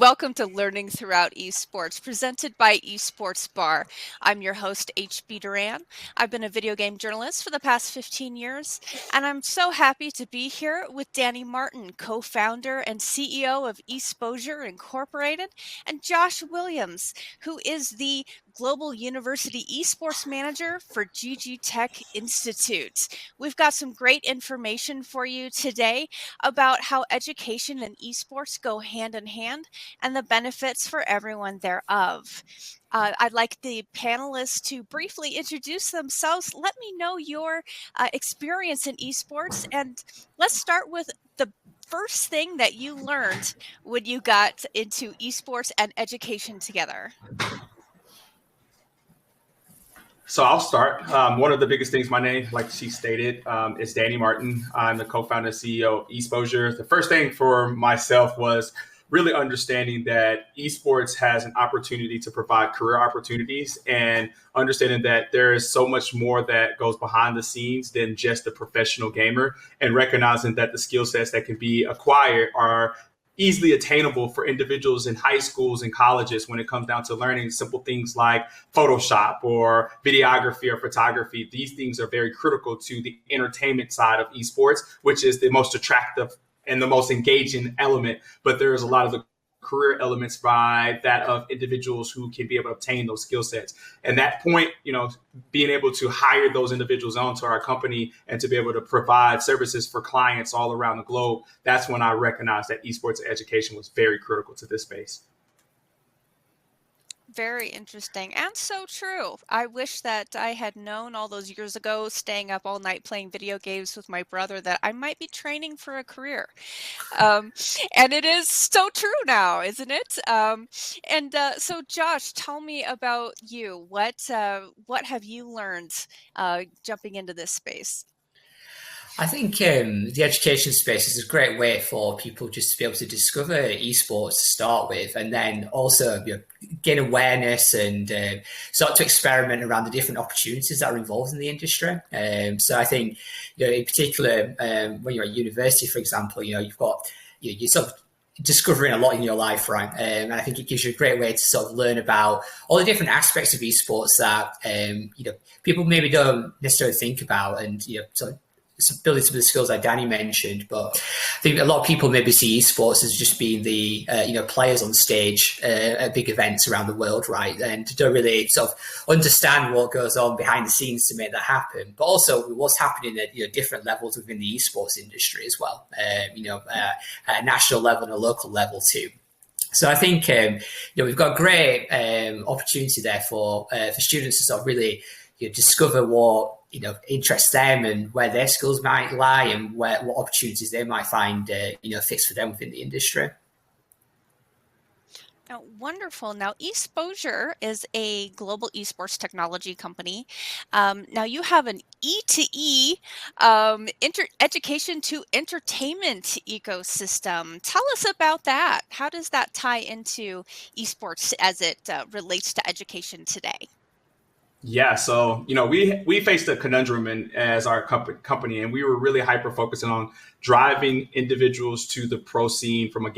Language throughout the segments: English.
Welcome to Learning Throughout Esports, presented by Esports Bar. I'm your host, HB Duran. I've been a video game journalist for the past 15 years, and I'm so happy to be here with Danny Martin, co-founder and CEO of Exposure Incorporated, and Josh Williams, who is the Global University Esports Manager for GG Tech Institute. We've got some great information for you today about how education and esports go hand in hand and the benefits for everyone thereof. I'd like the panelists to briefly introduce themselves. Let me know your experience in esports, and let's start with the first thing that you learned when you got into esports and education together. So I'll start. One of the biggest things, my name, like she stated, is Danny Martin. I'm the co-founder and CEO of Exposure. The first thing for myself was really understanding that esports has an opportunity to provide career opportunities and understanding that there is so much more that goes behind the scenes than just a professional gamer, and recognizing that the skill sets that can be acquired are easily attainable for individuals in high schools and colleges when it comes down to learning simple things like Photoshop or videography or photography. These things are very critical to the entertainment side of esports, which is the most attractive and the most engaging element. But there's a lot of the career elements by that of individuals who can be able to obtain those skill sets. And that point, being able to hire those individuals onto our company and to be able to provide services for clients all around the globe, that's when I recognized that esports education was very critical to this space. Very interesting and so true. I wish that I had known all those years ago, staying up all night playing video games with my brother, that I might be training for a career. And it is so true now, isn't it? So Josh, tell me about you. What have you learned jumping into this space? I think the education space is a great way for people just to be able to discover esports to start with, and then also gain awareness and start to experiment around the different opportunities that are involved in the industry. So I think, in particular, when you're at university, for example, you've got you're sort of discovering a lot in your life, right? And I think it gives you a great way to sort of learn about all the different aspects of esports that people maybe don't necessarily think about, and sort of building some of the skills like Danny mentioned. But I think a lot of people maybe see esports as just being the players on stage at big events around the world, right? And don't really sort of understand what goes on behind the scenes to make that happen. But also what's happening at different levels within the esports industry as well. At a national level and a local level too. So I think we've got a great opportunity there for students to sort of really discover what interests them and where their skills might lie, and what opportunities they might find fits for them within the industry. Oh, wonderful. Now, Exposure is a global esports technology company. Now, you have an E2E education to entertainment ecosystem. Tell us about that. How does that tie into esports as it relates to education today? Yeah, so we faced a conundrum as our company, and we were really hyper focusing on driving individuals to the pro scene from a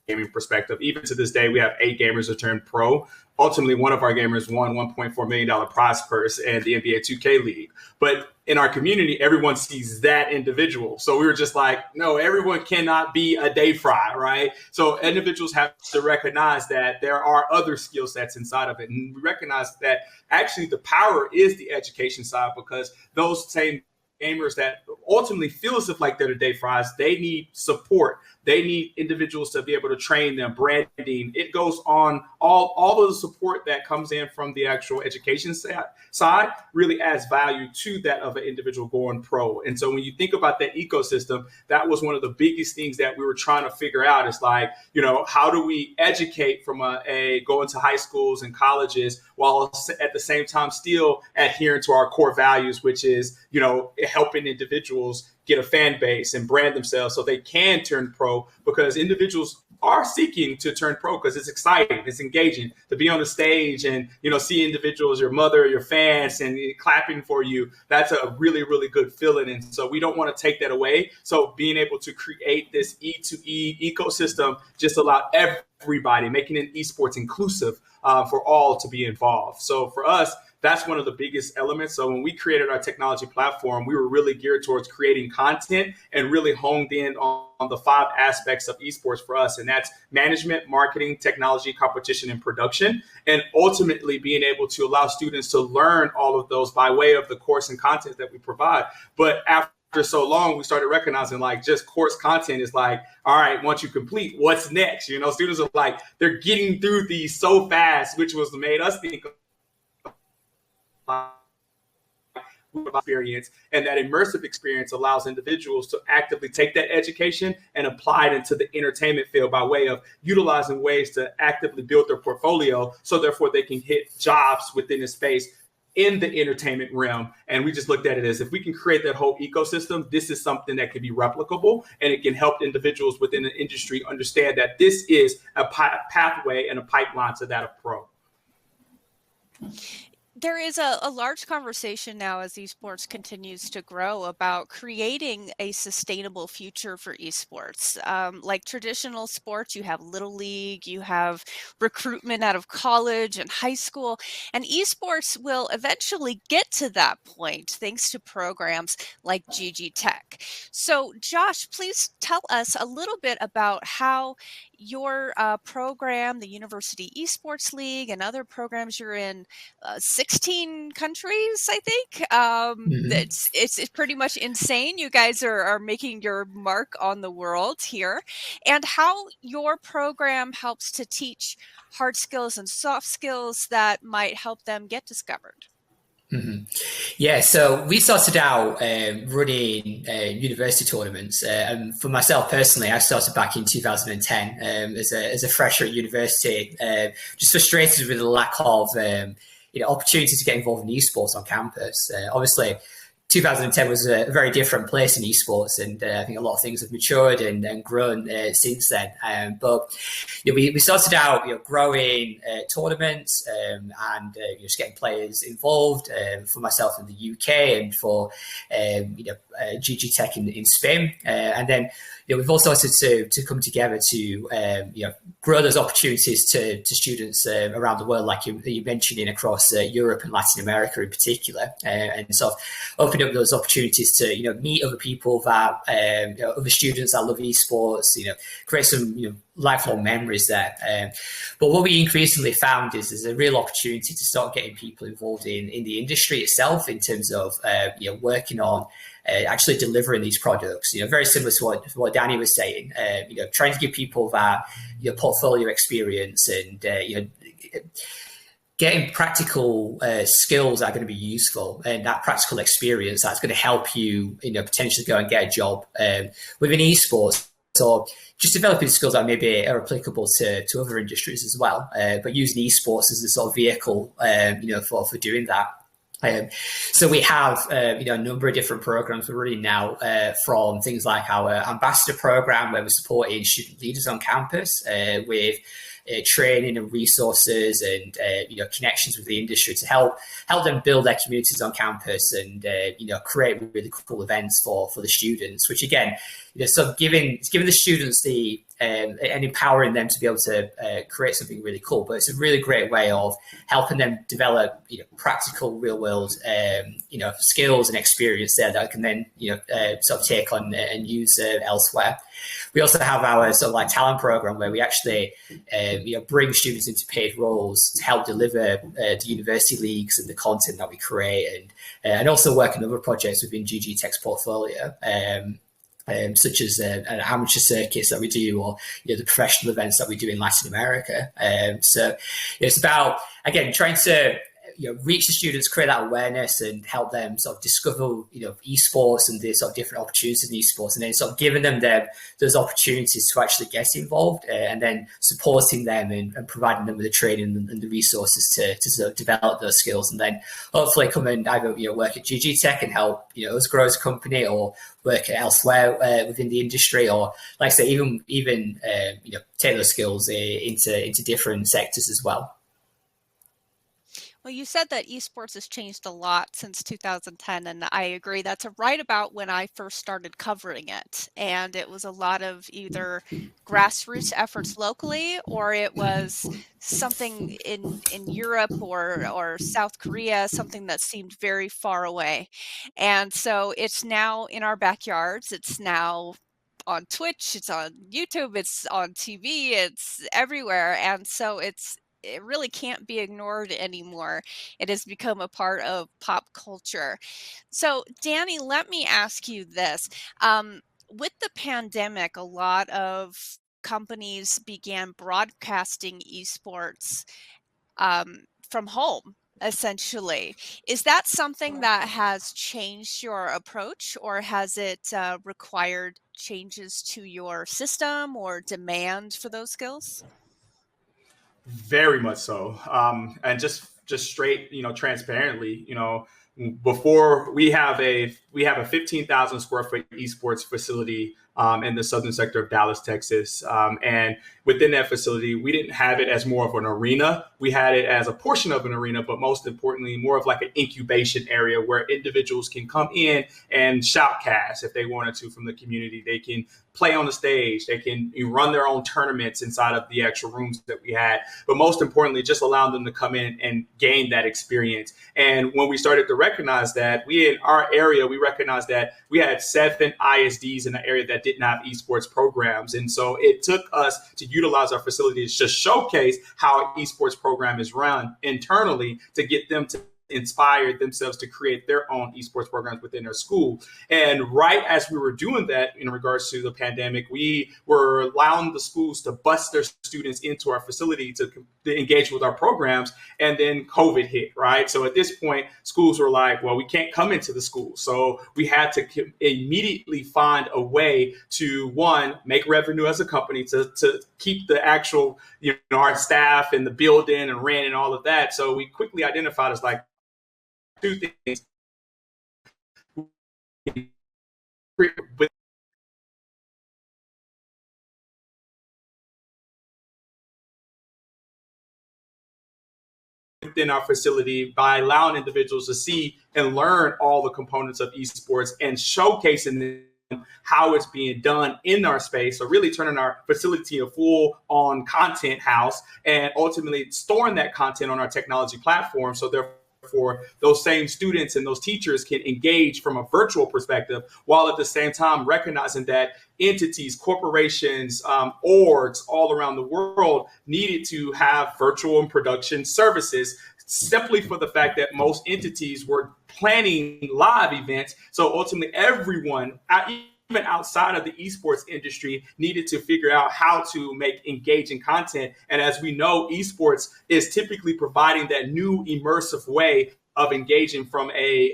gaming perspective. Even to this day, we have 8 gamers who turned pro. Ultimately, one of our gamers won $1.4 million prize purse in the NBA 2K League. But in our community, everyone sees that individual. So we were just like, no, everyone cannot be a day fry, right? So individuals have to recognize that there are other skill sets inside of it. And we recognize that actually the power is the education side, because those same gamers that ultimately feel as if like they're the day fries, they need support. They need individuals to be able to train them, branding. It goes on. All of the support that comes in from the actual education side really adds value to that of an individual going pro. And so when you think about that ecosystem, that was one of the biggest things that we were trying to figure out, is like, how do we educate from going to high schools and colleges while at the same time still adhering to our core values, which is, helping individuals get a fan base and brand themselves so they can turn pro, because individuals are seeking to turn pro because it's exciting, it's engaging to be on the stage and, see individuals, your mother, your fans, and clapping for you. That's a really, really good feeling. And so we don't want to take that away. So being able to create this E2E ecosystem just allow everybody, making it esports inclusive for all to be involved. So for us, that's one of the biggest elements. So when we created our technology platform, we were really geared towards creating content and really honed in on the 5 aspects of esports for us. And that's management, marketing, technology, competition, and production. And ultimately being able to allow students to learn all of those by way of the course and content that we provide. But after so long, we started recognizing like just course content is like, all right, once you complete, what's next? Students are like, they're getting through these so fast, which was made us think experience, and that immersive experience allows individuals to actively take that education and apply it into the entertainment field by way of utilizing ways to actively build their portfolio, so therefore they can hit jobs within the space in the entertainment realm. And we just looked at it as, if we can create that whole ecosystem, this is something that can be replicable, and it can help individuals within the industry understand that this is a pathway and a pipeline to that of pro. There is a large conversation now as esports continues to grow about creating a sustainable future for esports. Like traditional sports, you have Little League, you have recruitment out of college and high school, and esports will eventually get to that point thanks to programs like GG Tech. So Josh, please tell us a little bit about how your program, the University Esports League, and other programs you're in, 16 countries, I think. It's pretty much insane. You guys are making your mark on the world here, and how your program helps to teach hard skills and soft skills that might help them get discovered. Mm-hmm. Yeah, so we started out running university tournaments. And for myself personally, I started back in 2010 as a fresher at university, just frustrated with the lack of opportunity to get involved in esports on campus. Obviously, 2010 was a very different place in esports, and I think a lot of things have matured and grown since then. But we started out growing tournaments and just getting players involved. For myself in the UK and for GG Tech in Spain, and then we've all started to come together to grow those opportunities to students around the world, like you're mentioning, across Europe and Latin America in particular, and sort of open up those opportunities to meet other people that other students that love esports, create some lifelong memories there. But what we increasingly found is there's a real opportunity to start getting people involved in the industry itself, in terms of working on actually delivering these products. Very similar to what Danny was saying. Trying to give people that portfolio experience and getting practical skills that are going to be useful, and that practical experience that's going to help you, potentially go and get a job within esports, or just developing skills that maybe are applicable to other industries as well. But using esports as a sort of vehicle, for doing that. So we have a number of different programs we're running now, from things like our ambassador program, where we're supporting student leaders on campus with training and resources and connections with the industry to help them build their communities on campus and create really cool events for the students, which again, so giving the students the and empowering them to be able to create something really cool. But it's a really great way of helping them develop practical real world skills and experience there that I can then sort of take on and use elsewhere. We also have our sort of like talent program, where we actually bring students into paid roles to help deliver the university leagues and the content that we create, and also work on other projects within GG Tech's portfolio. Such as amateur circuits that we do, or the professional events that we do in Latin America. So it's about, again, trying to reach the students, create that awareness, and help them sort of discover esports and the sort of different opportunities in esports, and then sort of giving them those opportunities to actually get involved, and then supporting them and providing them with the training and the resources to sort of develop those skills, and then hopefully come and either work at GG Tech and help us grow as a company, or work elsewhere within the industry, or like I say, even take those skills into different sectors as well. Well, you said that esports has changed a lot since 2010, and I agree. That's right about when I first started covering it. And it was a lot of either grassroots efforts locally, or it was something in Europe or South Korea, something that seemed very far away. And so it's now in our backyards. It's now on Twitch, it's on YouTube, it's on TV, it's everywhere. And so it really can't be ignored anymore. It has become a part of pop culture. So, Danny, let me ask you this. With the pandemic, a lot of companies began broadcasting esports from home, essentially. Is that something that has changed your approach, or has it required changes to your system or demand for those skills? Very much so. And just straight, transparently, before we have a 15,000 square foot esports facility in the southern sector of Dallas, Texas. And within that facility, we didn't have it as more of an arena. We had it as a portion of an arena, but most importantly, more of like an incubation area where individuals can come in and shoutcast if they wanted to from the community. They can play on the stage. They can run their own tournaments inside of the actual rooms that we had. But most importantly, just allowing them to come in and gain that experience. And when we started to recognize that, in our area, we recognized that we had 7 ISDs in the area that didn't have esports programs. And so it took us to utilize our facilities to showcase how an esports program is run internally to get them to inspire themselves to create their own esports programs within their school. And right as we were doing that in regards to the pandemic, we were allowing the schools to bus their students into our facility to engage with our programs. And then COVID hit, right? So at this point, schools were like, well, we can't come into the school. So we had to immediately find a way to, one, make revenue as a company to keep the actual, our staff and the building and rent and all of that. So we quickly identified as like, 2 things. Within our facility by allowing individuals to see and learn all the components of esports and showcasing how it's being done in our space. So really turning our facility a full-on content house and ultimately storing that content on our technology platform. So therefore, those same students and those teachers can engage from a virtual perspective, while at the same time recognizing that entities, corporations, orgs all around the world needed to have virtual and production services, simply for the fact that most entities were planning live events. So ultimately, everyone, even outside of the esports industry, needed to figure out how to make engaging content. And as we know, esports is typically providing that new immersive way of engaging from a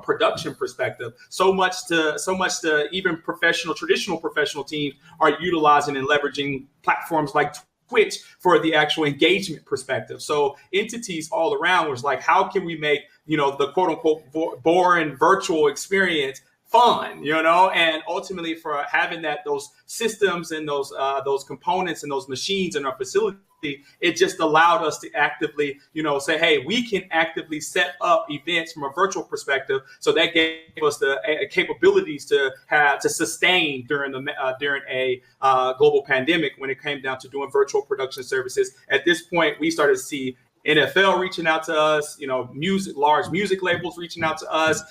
production perspective. So much to even traditional professional teams are utilizing and leveraging platforms like Twitch for the actual engagement perspective. So entities all around was like, how can we make the quote unquote boring virtual experience fun, and ultimately for having those systems and those components and those machines in our facility, it just allowed us to actively, say, hey, we can actively set up events from a virtual perspective. So that gave us the capabilities to sustain during a global pandemic when it came down to doing virtual production services. At this point, we started to see NFL reaching out to us, large music labels reaching out to us,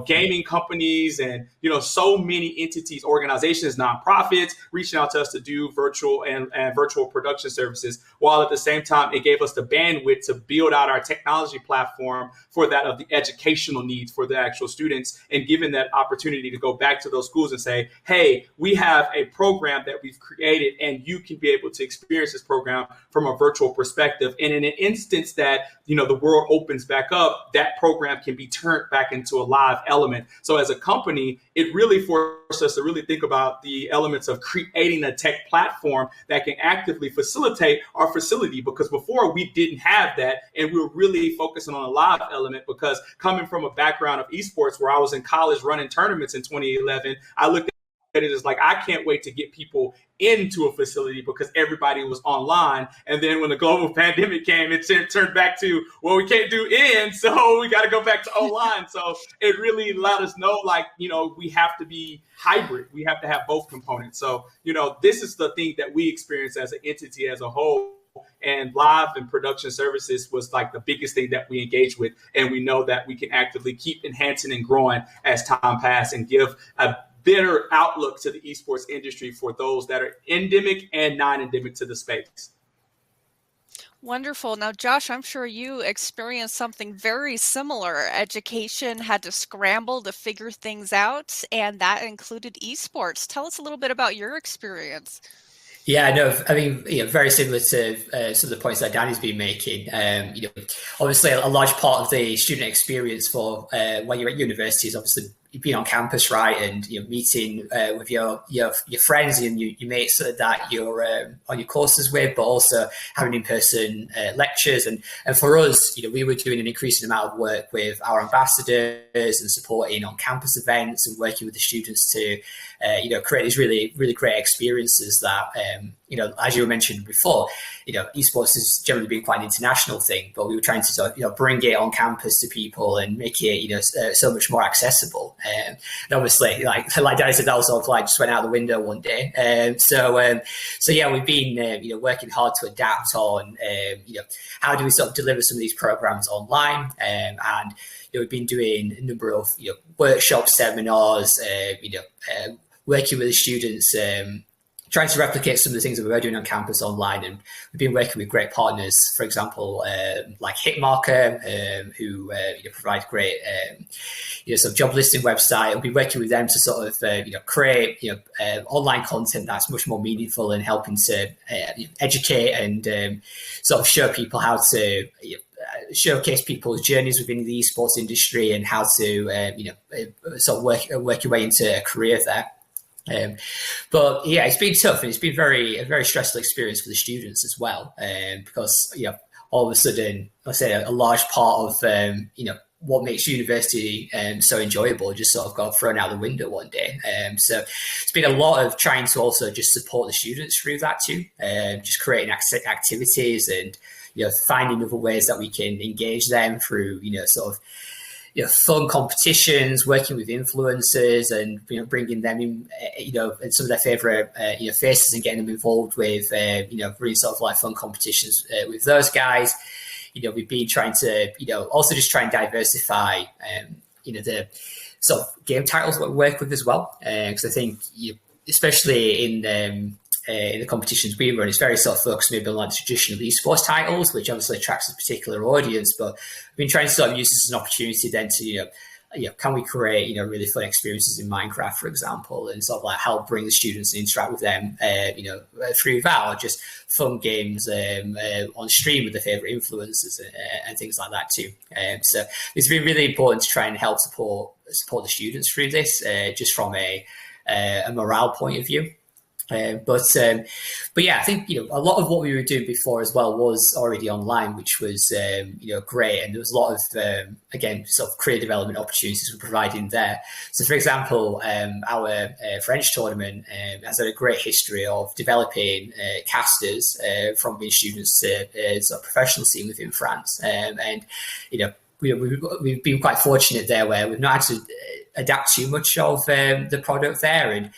gaming companies and, so many entities, organizations, nonprofits reaching out to us to do virtual and virtual production services, while at the same time, it gave us the bandwidth to build out our technology platform for that of the educational needs for the actual students, and given that opportunity to go back to those schools and say, hey, we have a program that we've created and you can be able to experience this program from a virtual perspective. And in an instant, instance that, the world opens back up, that program can be turned back into a live element. So as a company, it really forced us to really think about the elements of creating a tech platform that can actively facilitate our facility, because before we didn't have that, and we were really focusing on a live element. Because coming from a background of esports where I was in college running tournaments in 2011, I looked at it as like, I can't wait to get people into a facility because everybody was online. And then when the global pandemic came, it turned back to, well, we can't do in, so we got to go back to online. So it really let us know, like, we have to be hybrid. We have to have both components. So, this is the thing that we experience as an entity as a whole. And live and production services was like the biggest thing that we engage with. And we know that we can actively keep enhancing and growing as time passes and give a better outlook to the esports industry for those that are endemic and non-endemic to the space. Wonderful. Now, Josh, I'm sure you experienced something very similar. Education had to scramble to figure things out, and that included esports. Tell us a little bit about your experience. Yeah, no, I mean, very similar to some of the points that Danny's been making. Obviously, a large part of the student experience for when you're at university is obviously being on campus, right, and meeting with your friends and your mates that you're on your courses with, but also having in-person lectures. And for us, we were doing an increasing amount of work with our ambassadors and supporting on campus events and working with the students to create these really, really great experiences that as you mentioned before, esports has generally been quite an international thing, but we were trying to bring it on campus to people and make it so much more accessible. And obviously, like Danny said, that was sort of like just went out the window one day. So yeah, we've been working hard to adapt on how do we sort of deliver some of these programs online, and we've been doing a number of workshops, seminars, working with the students. Trying to replicate some of the things that we were doing on campus online. And we've been working with great partners, for example, like Hitmarker, who provide great sort of job listing website. We'll be working with them to sort of create online content that's much more meaningful and helping to educate and sort of show people how to showcase people's journeys within the esports industry and how to sort of work your way into a career there. But yeah, it's been tough, and it's been a very stressful experience for the students as well, because all of a sudden, I say a large part of what makes university so enjoyable just sort of got thrown out the window one day. So it's been a lot of trying to also just support the students through that too, just creating activities and finding other ways that we can engage them through sort of fun competitions, working with influencers, and bringing them in, and some of their favorite faces, and getting them involved with really sort of like fun competitions with those guys. We've been trying to also just try and diversify the sort of game titles that we work with as well, because I think especially in the competitions we run, it's very sort of focused maybe on like traditional esports titles, which obviously attracts a particular audience. But we've been trying to sort of use this as an opportunity then to, can we create, really fun experiences in Minecraft, for example, and sort of like help bring the students and interact with them, through that, or just fun games on stream with their favorite influencers and things like that too. So it's been really important to try and help support the students through this, just from a morale point of view. But yeah, I think a lot of what we were doing before as well was already online, which was great, and there was a lot of again sort of career development opportunities we're providing there. So, for example, our French tournament has had a great history of developing casters from being students to sort of professional scene within France, and we've been quite fortunate there where we've not had to adapt too much of the product there, and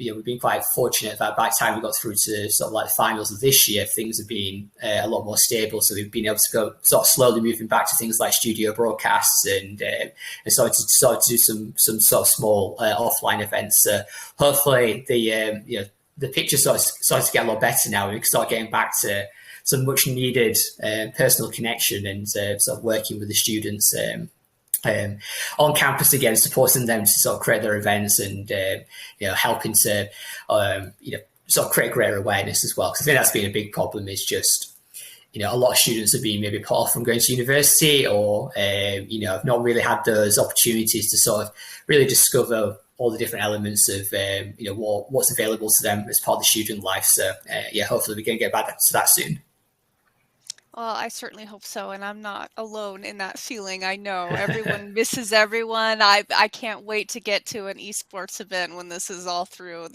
we've been quite fortunate that by the time we got through to sort of like the finals of this year, things have been a lot more stable. So we've been able to go sort of slowly moving back to things like studio broadcasts and started to do some sort of small offline events. So hopefully the picture starts to get a lot better now. We can start getting back to some much needed personal connection and sort of working with the students on campus again, supporting them to sort of create their events and helping to sort of create greater awareness as well. Because I think that's been a big problem, is just a lot of students have been maybe put off from going to university, or have not really had those opportunities to sort of really discover all the different elements of what's available to them as part of the student life. So hopefully we can get back to that soon. Well, I certainly hope so, and I'm not alone in that feeling. I know everyone misses everyone. I can't wait to get to an esports event when this is all through.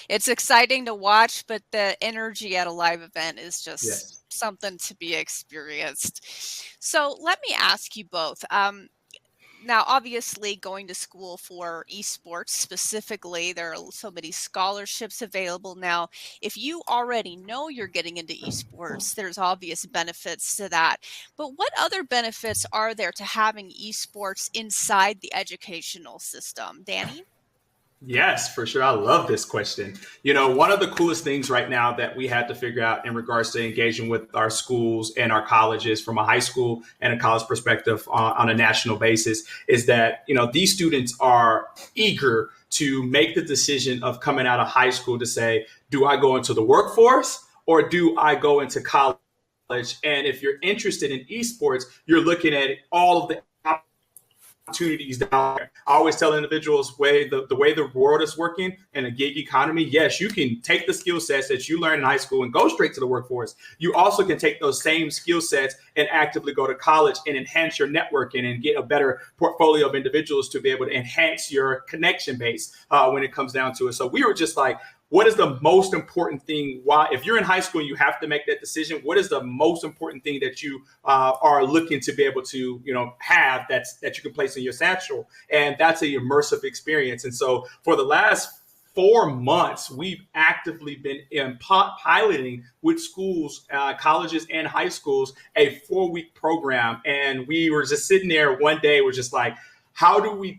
It's exciting to watch, but the energy at a live event is just something to be experienced. So let me ask you both. Now, obviously, going to school for esports specifically, there are so many scholarships available now. If you already know you're getting into esports, there's obvious benefits to that. But what other benefits are there to having esports inside the educational system? Danny? Yes, for sure. I love this question. One of the coolest things right now that we had to figure out in regards to engaging with our schools and our colleges from a high school and a college perspective on a national basis is that, these students are eager to make the decision of coming out of high school to say, do I go into the workforce or do I go into college? And if you're interested in esports, you're looking at all of the opportunities down there. I always tell individuals the way the world is working in a gig economy, yes, you can take the skill sets that you learned in high school and go straight to the workforce. You also can take those same skill sets and actively go to college and enhance your networking and get a better portfolio of individuals to be able to enhance your connection base when it comes down to it. So we were just like, what is the most important thing? Why, if you're in high school and you have to make that decision, what is the most important thing that you are looking to be able to, have that you can place in your satchel? And that's an immersive experience. And so for the last 4 months, we've actively been piloting with schools, colleges and high schools, a 4-week program. And we were just sitting there one day, we're just like, how do we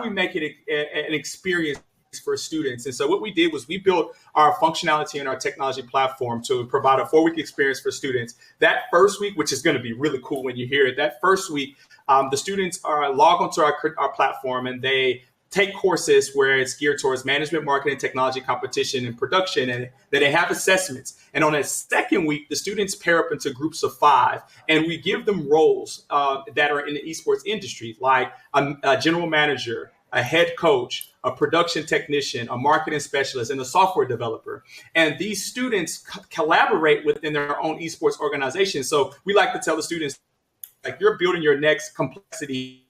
make it an experience for students? And so what we did was we built our functionality and our technology platform to provide a 4-week experience for students. That first week, which is going to be really cool when you hear it, that first week, the students are log onto our platform and they take courses where it's geared towards management, marketing, technology, competition, and production, and then they have assessments. And on that second week, the students pair up into groups of 5, and we give them roles that are in the esports industry, like a general manager, a head coach, a production technician, a marketing specialist, and a software developer. And these students collaborate within their own esports organization. So we like to tell the students, like, you're building your next complexity.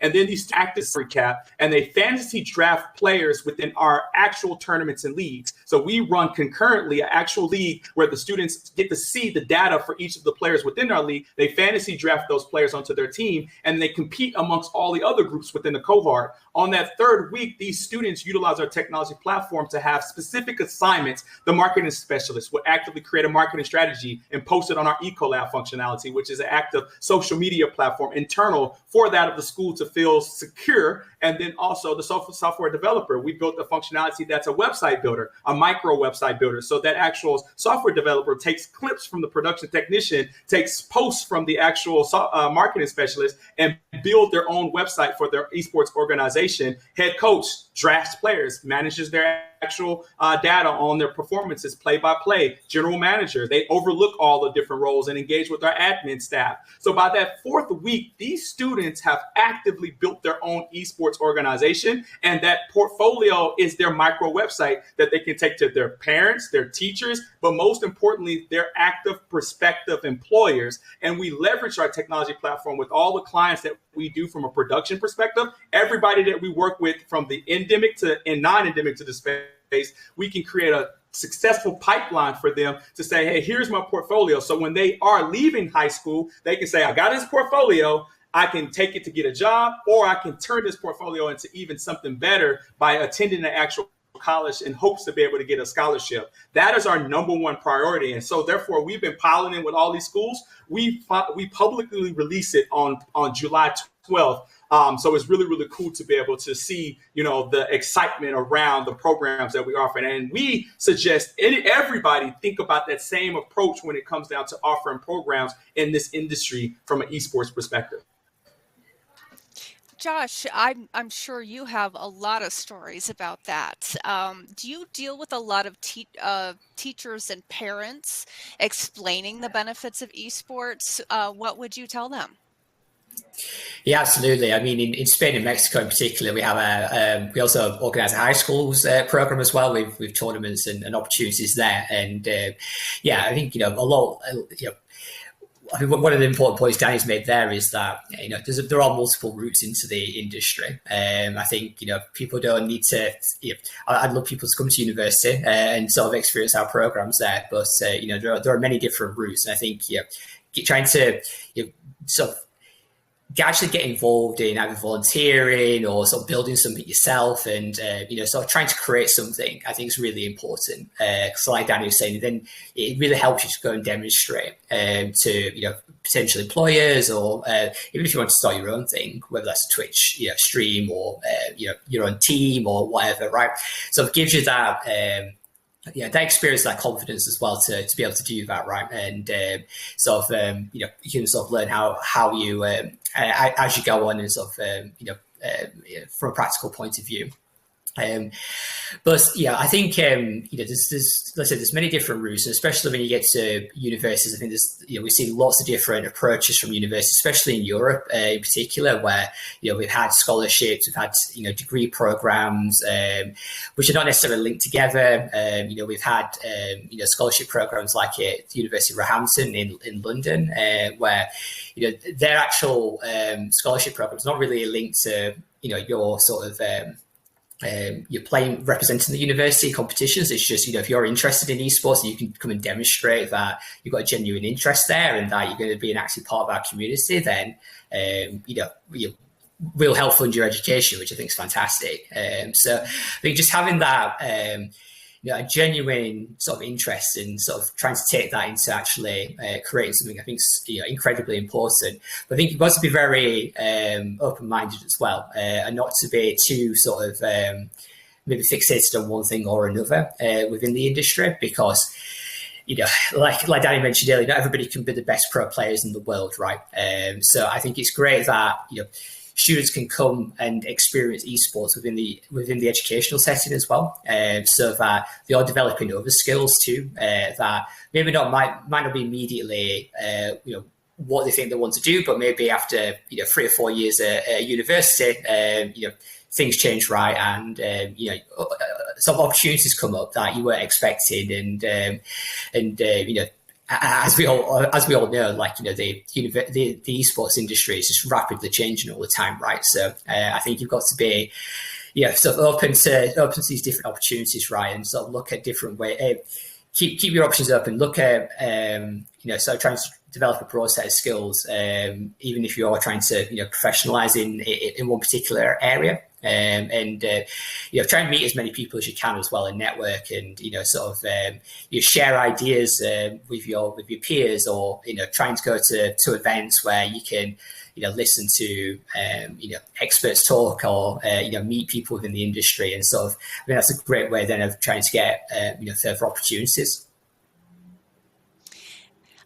And then these active recap, and they fantasy draft players within our actual tournaments and leagues. So we run concurrently an actual league where the students get to see the data for each of the players within our league. They fantasy draft those players onto their team, and they compete amongst all the other groups within the cohort. On that third week, these students utilize our technology platform to have specific assignments. The marketing specialist will actively create a marketing strategy and post it on our Ecolab functionality, which is an active social media platform internal for that of the school to feel secure. And then also the software developer, we built a functionality that's a website builder, a micro website builder. So that actual software developer takes clips from the production technician, takes posts from the actual marketing specialist, and build their own website for their esports organization. Head coach drafts players, manages their actual data on their performances, play by play. General manager, they overlook all the different roles and engage with our admin staff. So by that 4th week, these students have actively built their own esports organization, and that portfolio is their micro website that they can take to their parents, their teachers, but most importantly, their active prospective employers. And we leverage our technology platform with all the clients that we do from a production perspective. Everybody that we work with, from the endemic to and non-endemic to the space, we can create a successful pipeline for them to say, hey, here's my portfolio. So when they are leaving high school, they can say, I got this portfolio. I can take it to get a job, or I can turn this portfolio into even something better by attending the actual college in hopes to be able to get a scholarship. That is our number one priority. And so therefore, we've been piloting with all these schools. We publicly release it on July 12th. So it's really, really cool to be able to see, the excitement around the programs that we offer. And we suggest everybody think about that same approach when it comes down to offering programs in this industry from an esports perspective. Josh, I'm sure you have a lot of stories about that. Do you deal with a lot of teachers and parents explaining the benefits of esports? What would you tell them? Yeah, absolutely. I mean, in Spain and Mexico in particular, we have we also organise a high schools program as well with tournaments and opportunities there. And yeah, I think a lot. I think one of the important points Danny's made there is that there are multiple routes into the industry. I think people don't need to. I'd love people to come to university and sort of experience our programs there, but there are many different routes, and I think trying to sort of actually get involved in either volunteering or sort of building something yourself and sort of trying to create something, I think is really important, because like Danny was saying, then it really helps you to go and demonstrate to potential employers, or even if you want to start your own thing, whether that's a Twitch stream or your own team or whatever, right? So it gives you that that experience, that confidence as well to be able to do that, right? And you can sort of learn how you as you go on, and sort of from a practical point of view. But yeah, I think there's many different routes, and especially when you get to universities, I think we see lots of different approaches from universities, especially in Europe in particular, where we've had scholarships, we've had degree programs which are not necessarily linked together. We've had scholarship programs like at the University of Roehampton in London, where their actual scholarship program is not really linked to your sort of you're playing representing the university competitions. It's just if you're interested in esports, you can come and demonstrate that you've got a genuine interest there and that you're going to be an active part of our community, then we'll help fund your education, which I think is fantastic. So I think just having that a genuine sort of interest in sort of trying to take that into actually creating something, I think is incredibly important. But I think you've got to be very open-minded as well, and not to be too sort of maybe fixated on one thing or another within the industry, because like Danny mentioned earlier, not everybody can be the best pro players in the world, right? So I think it's great that students can come and experience esports within the educational setting as well, so that they are developing other skills too, that maybe might not be immediately what they think they want to do, but maybe after 3 or 4 years at university, things change, right, and some opportunities come up that you weren't expecting, and as we all know, like the esports industry is just rapidly changing all the time, right? So I think you've got to be sort of open to these different opportunities, right, and sort of look at different ways. Keep your options open. Look at sort of trying to develop a broad set of skills, even if you're trying to professionalize in one particular area. And try and meet as many people as you can as well, and network, and sort of share ideas with your peers, or trying to go to events where you can listen to experts talk, or meet people within the industry, and sort of that's a great way then of trying to get further opportunities.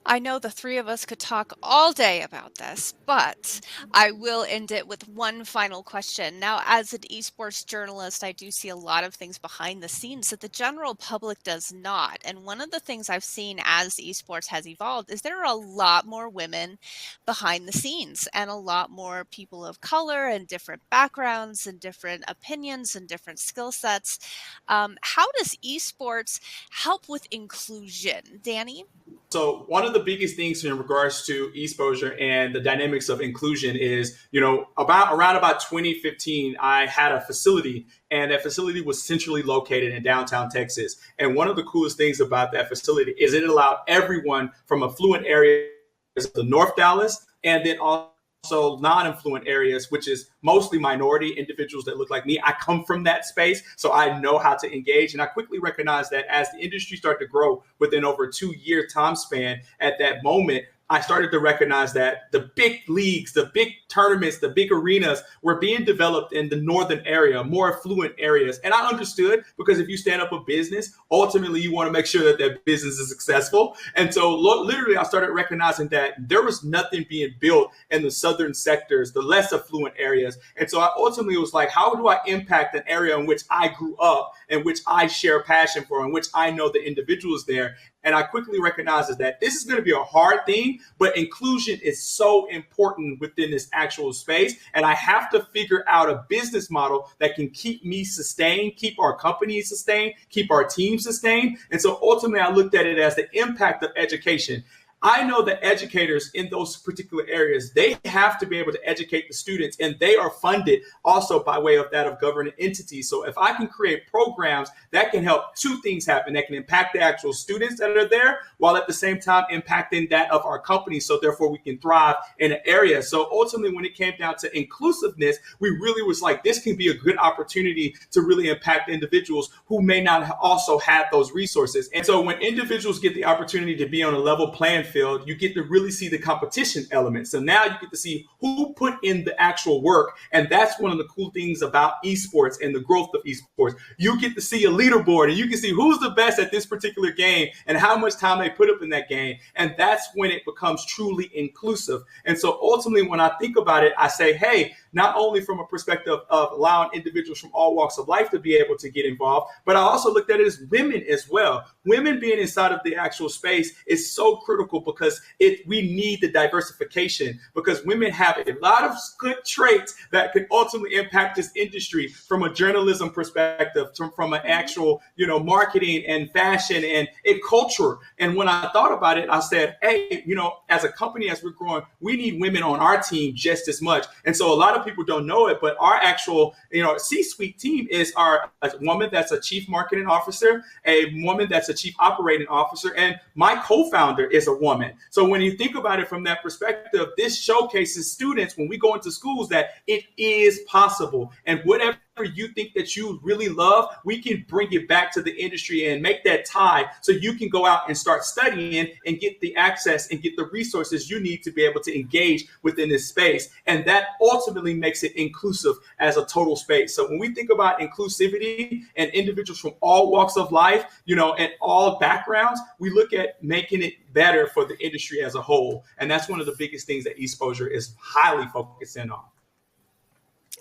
I know the three of us could talk all day about this, but I will end it with one final question. Now, as an esports journalist, I do see a lot of things behind the scenes that the general public does not. And one of the things I've seen as esports has evolved is there are a lot more women behind the scenes, and a lot more people of color and different backgrounds and different opinions and different skill sets. How does esports help with inclusion? Danny? So one of the biggest things in regards to exposure and the dynamics of inclusion is, around about 2015, I had a facility, and that facility was centrally located in downtown Texas. And one of the coolest things about that facility is it allowed everyone from affluent areas of the North Dallas, and then also non-affluent areas, which is mostly minority individuals that look like me. I come from that space, so I know how to engage. And I quickly recognized that as the industry started to grow within over a 2-year time span, at that moment, I started to recognize that the big leagues, the big tournaments, the big arenas were being developed in the northern area, more affluent areas. And I understood, because if you stand up a business, ultimately you want to make sure that that business is successful. And so literally I started recognizing that there was nothing being built in the southern sectors, the less affluent areas. And so I ultimately was like, how do I impact an area in which I grew up, in which I share passion for, in which I know the individuals there? And I quickly recognized that this is going to be a hard thing, but inclusion is so important within this actual space. And I have to figure out a business model that can keep me sustained, keep our company sustained, keep our team sustained. And so ultimately, I looked at it as the impact of education. I know that educators in those particular areas, they have to be able to educate the students, and they are funded also by way of that of government entities. So if I can create programs that can help two things happen, that can impact the actual students that are there, while at the same time impacting that of our company. So therefore we can thrive in an area. So ultimately, when it came down to inclusiveness, we really was like, this can be a good opportunity to really impact individuals who may not also have those resources. And so when individuals get the opportunity to be on a level playing field, you get to really see the competition element. So now you get to see who put in the actual work. And that's one of the cool things about esports and the growth of esports. You get to see a leaderboard, and you can see who's the best at this particular game and how much time they put up in that game. And that's when it becomes truly inclusive. And so ultimately, when I think about it, I say, hey, not only from a perspective of allowing individuals from all walks of life to be able to get involved, but I also looked at it as women as well. Women being inside of the actual space is so critical, because we need the diversification, because women have a lot of good traits that can ultimately impact this industry from a journalism perspective, from an actual, marketing and fashion and culture. And when I thought about it, I said, hey, as a company, as we're growing, we need women on our team just as much. And so a lot of people don't know it, but our actual, C-suite team is a woman that's a chief marketing officer, a woman that's a chief operating officer, and my co-founder is a woman. So when you think about it from that perspective, this showcases students when we go into schools that it is possible. And whatever you think that you really love, we can bring it back to the industry and make that tie, so you can go out and start studying and get the access and get the resources you need to be able to engage within this space. And that ultimately makes it inclusive as a total space. So when we think about inclusivity and individuals from all walks of life, and all backgrounds, we look at making it better for the industry as a whole. And that's one of the biggest things that eXposure is highly focusing on.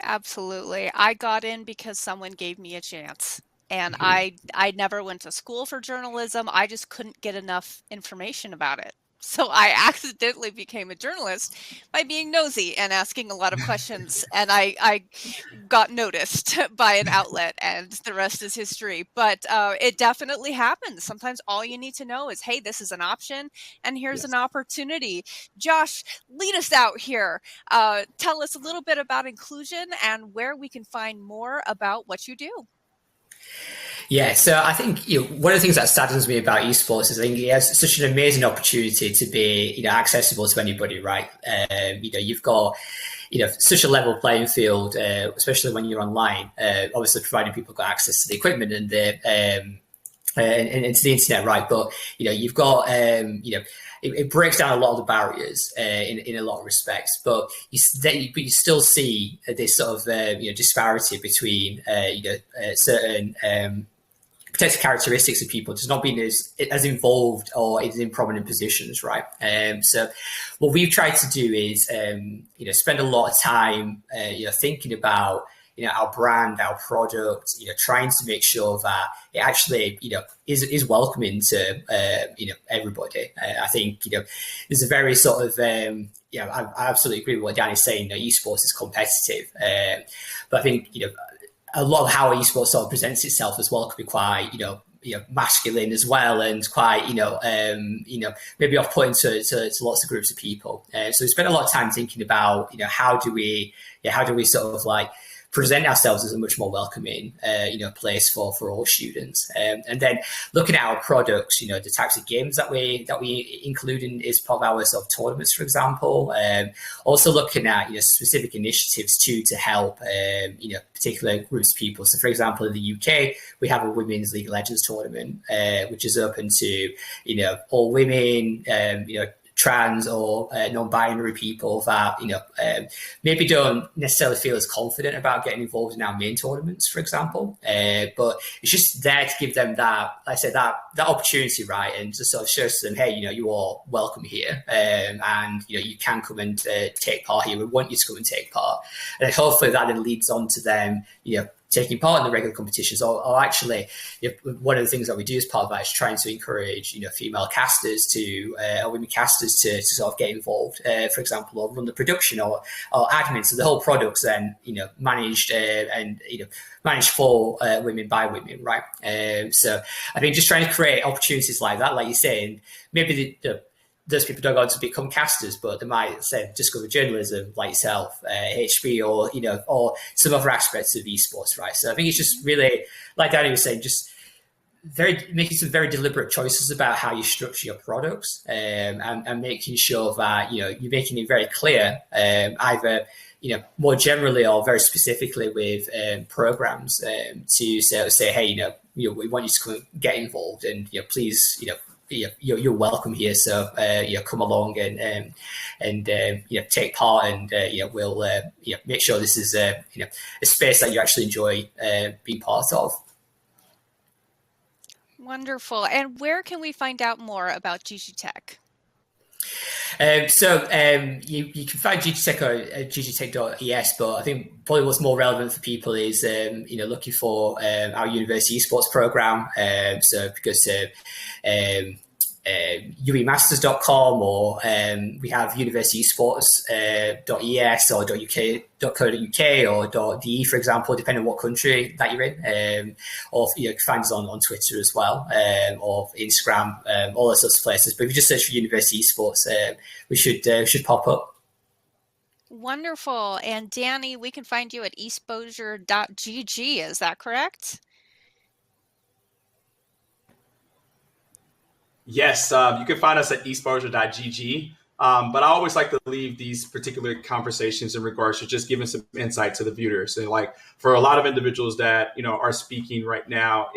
Absolutely. I got in because someone gave me a chance. And I never went to school for journalism. I just couldn't get enough information about it. So I accidentally became a journalist by being nosy and asking a lot of questions. And I got noticed by an outlet, and the rest is history. But it definitely happens. Sometimes all you need to know is, hey, this is an option, and here's an opportunity. Josh, lead us out here. Tell us a little bit about inclusion and where we can find more about what you do. Yeah, so I think one of the things that saddens me about esports is I think it has such an amazing opportunity to be accessible to anybody, right? You've got such a level playing field, especially when you're online. Obviously, providing people got access to the equipment and the and to the internet, right? But you've got it breaks down a lot of the barriers in a lot of respects, but you still see this sort of disparity between certain potential characteristics of people just not being as involved or as in prominent positions, right? So what we've tried to do is spend a lot of time thinking about our brand, our product, trying to make sure that it actually, is welcoming to, everybody. I think, there's a very sort of, I absolutely agree with what Danny's saying. Esports is competitive, but I think, a lot of how esports sort of presents itself as well could be quite, masculine as well, and quite, maybe off-putting to lots of groups of people. So we spent a lot of time thinking about, how do we sort of like present ourselves as a much more welcoming, place for all students, and then looking at our products, the types of games that we include in as part of our sort of tournaments, for example. Also looking at specific initiatives to help particular groups of people. So, for example, in the UK, we have a Women's League of Legends tournament, which is open to all women, trans or non-binary people that maybe don't necessarily feel as confident about getting involved in our main tournaments, for example. But it's just there to give them that, like I said, that opportunity, right, and to sort of show to them, hey, you are welcome here, and you can come and take part here. We want you to come and take part, and hopefully that then leads on to them, taking part in the regular competitions, or actually, one of the things that we do as part of that is trying to encourage, female casters or women casters to sort of get involved, for example, or run the production or admin. So the whole product's then, managed and managed for women by women, right? So I think just trying to create opportunities like that, like you're saying, maybe those people don't go on to become casters, but they might say discover journalism like yourself, HB, or some other aspects of esports, right? So I think it's just really, like Danny was saying, just making some very deliberate choices about how you structure your products, and making sure that you're making it very clear, either more generally or very specifically with programs, to say, hey, we want you to come get involved, and please, you're welcome here. So come along and take part, and we'll make sure this is a space that you actually enjoy being part of. Wonderful. And where can we find out more about GG Tech? You can find GG Tech at ggtech.es, but I think probably what's more relevant for people is looking for our university esports program. Because uemasters.com, or we have universityesports.es or .uk.co.uk or .de, for example, depending on what country that you're in. Or you can find us on Twitter as well, or Instagram, all those sorts of places. But if you just search for University Esports, we should pop up. Wonderful. And Danny, we can find you at exposure.gg. Is that correct? Yes, you can find us at exposure.gg. But I always like to leave these particular conversations in regards to just giving some insight to the viewers. And like for a lot of individuals that, are speaking right now,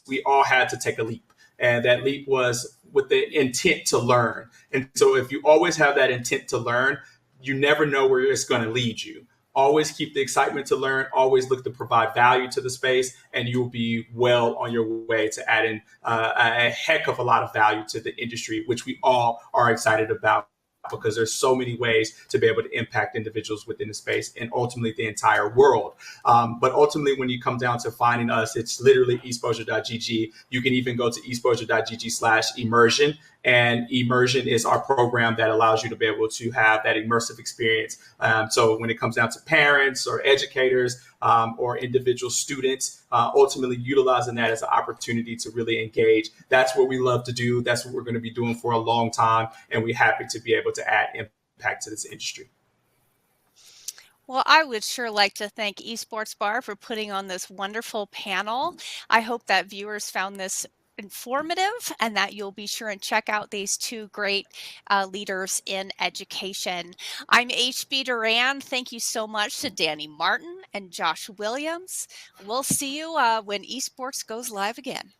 we all had to take a leap. And that leap was with the intent to learn. And so if you always have that intent to learn, you never know where it's going to lead you. Always keep the excitement to learn, always look to provide value to the space, and you'll be well on your way to adding a heck of a lot of value to the industry, which we all are excited about, because there's so many ways to be able to impact individuals within the space and ultimately the entire world. But ultimately, when you come down to finding us, it's literally exposure.gg. You can even go to exposure.gg/immersion. And immersion is our program that allows you to be able to have that immersive experience. So when it comes down to parents or educators or individual students, ultimately utilizing that as an opportunity to really engage. That's what we love to do. That's what we're going to be doing for a long time. And we're happy to be able to add impact to this industry. Well, I would sure like to thank Esports Bar for putting on this wonderful panel. I hope that viewers found this informative and that you'll be sure and check out these two great leaders in education. I'm HB Duran. Thank you so much to Danny Martin and Josh Williams. We'll see you when Esports goes live again.